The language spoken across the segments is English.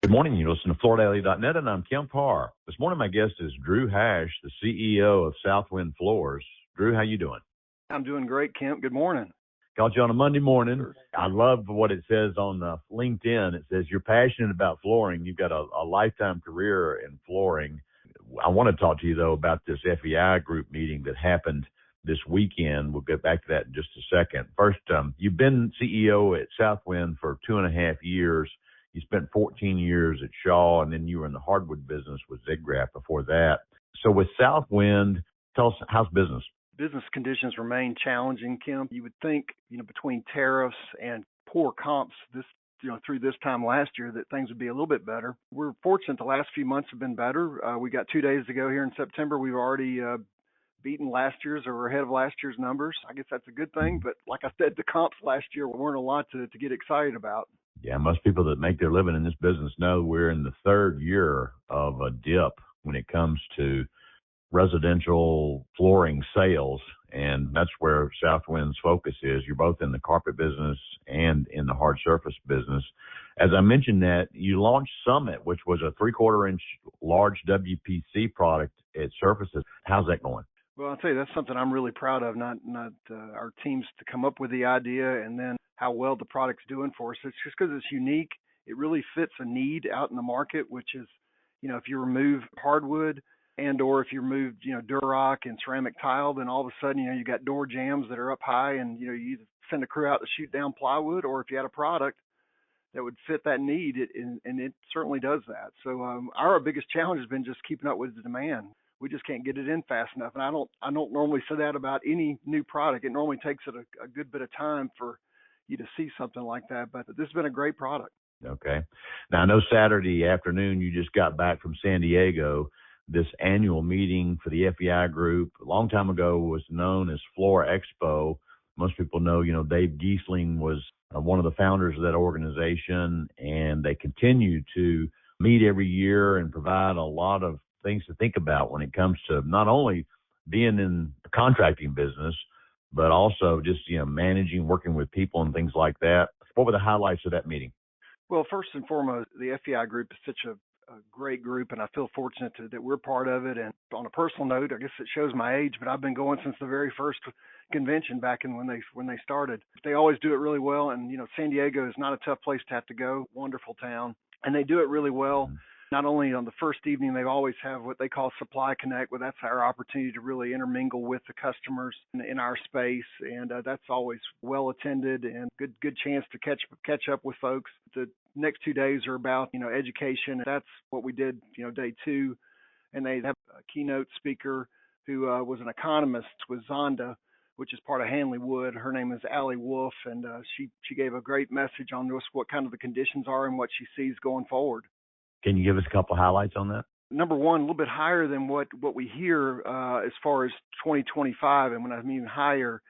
Good morning. You listen to FloorDaily.net, and I'm Kemp Harr. This morning, my guest is Drew Hash, the CEO of Southwind Floors. Drew, how you doing? I'm doing great, Kemp. Good morning. Called you on a Monday morning. Sure. I love what it says on LinkedIn. It says you're passionate about flooring. You've got a lifetime career in flooring. I want to talk to you, though, about this FEI Group meeting that happened this weekend. We'll get back to that in just a second. First, you've been CEO at Southwind for 2.5 years. You spent 14 years at Shaw, and then you were in the hardwood business with Ziggraf before that. So with Southwind, tell us, how's business? Business conditions remain challenging, Kemp. You would think, between tariffs and poor comps through this time last year that things would be a little bit better. We're fortunate the last few months have been better. We got 2 days to go here in September. We've already beaten last year's or ahead of last year's numbers. I guess that's a good thing. But like I said, the comps last year weren't a lot to get excited about. Yeah, most people that make their living in this business know we're in the third year of a dip when it comes to residential flooring sales, and that's where Southwind's focus is. You're both in the carpet business and in the hard surface business. As I mentioned that, you launched Summit, which was a 3/4-inch large WPC product at surfaces. How's that going? Well, I'll tell you, that's something I'm really proud of, not our teams to come up with the idea and then how well the product's doing for us. It's just because it's unique. It really fits a need out in the market, which is, if you remove hardwood and or if you remove, Durock and ceramic tile, then all of a sudden, you got door jambs that are up high and, you either send a crew out to shoot down plywood, or if you had a product that would fit that need, and it certainly does that. So our biggest challenge has been just keeping up with the demand. We just can't get it in fast enough. And I don't normally say that about any new product. It normally takes it a good bit of time for you to see something like that. But this has been a great product. Okay. Now, I know Saturday afternoon you just got back from San Diego, this annual meeting for the FEI Group. A long time ago was known as Floor Expo. Most people know, Dave Giesling was one of the founders of that organization, and they continue to meet every year and provide a lot of things to think about when it comes to not only being in the contracting business, but also just, managing, working with people and things like that. What were the highlights of that meeting? Well, first and foremost, the FEI Group is such a great group, and I feel fortunate that we're part of it. And on a personal note, I guess it shows my age, but I've been going since the very first convention back in when they started. They always do it really well, and San Diego is not a tough place to have to go. Wonderful town, and they do it really well. Mm-hmm. Not only on the first evening, they always have what they call Supply Connect, where that's our opportunity to really intermingle with the customers in our space, and that's always well attended and good chance to catch up with folks. The next 2 days are about education. That's what we did day 2, and they have a keynote speaker who was an economist with Zonda, which is part of Hanley Wood. Her name is Allie Wolf, and she gave a great message on just what kind of the conditions are and what she sees going forward. Can you give us a couple highlights on that? Number one, a little bit higher than what we hear as far as 2025, and when I mean higher,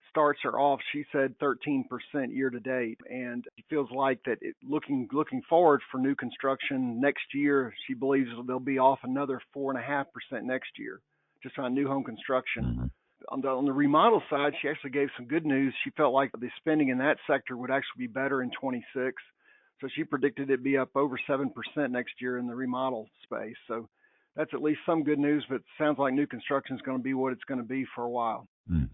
starts are off. She said 13% year to date, and she feels like that looking forward for new construction next year, she believes they'll be off another 4.5% next year, just on new home construction. Mm-hmm. On the remodel side, she actually gave some good news. She felt like the spending in that sector would actually be better in 26. So she predicted it'd be up over 7% next year in the remodel space. So that's at least some good news, but it sounds like new construction is going to be what it's going to be for a while.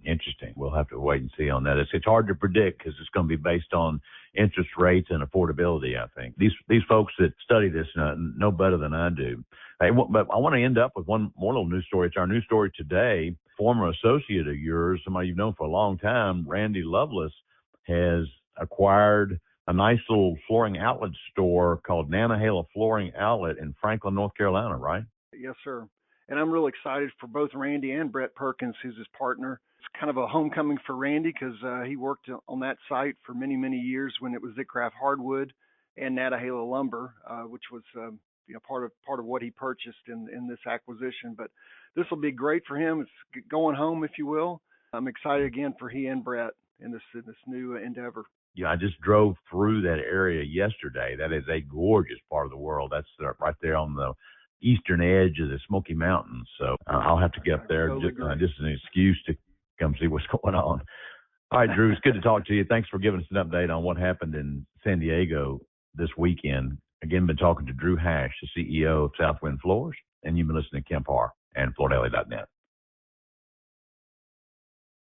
Interesting. We'll have to wait and see on that. It's hard to predict because it's going to be based on interest rates and affordability, I think. These folks that study this know better than I do. But I want to end up with one more little news story. It's our news story today. Former associate of yours, somebody you've known for a long time, Randy Lovelace, has acquired a nice little flooring outlet store called Nantahala Flooring Outlet in Franklin, North Carolina, right? Yes, sir. And I'm really excited for both Randy and Brett Perkins, who's his partner. It's kind of a homecoming for Randy because he worked on that site for many, many years when it was Ziggraf Hardwood and Nantahala Lumber, which was part of what he purchased in this acquisition. But this will be great for him. It's going home, if you will. I'm excited again for he and Brett in this new endeavor. Yeah, I just drove through that area yesterday. That is a gorgeous part of the world. That's right there on the eastern edge of the Smoky Mountains. So I'll have to get up there just an excuse to come see what's going on. All right, Drew, it's good to talk to you. Thanks for giving us an update on what happened in San Diego this weekend. Again, been talking to Drew Hash, the CEO of Southwind Floors, and you've been listening to Kemp Harr and FloorDaily.net.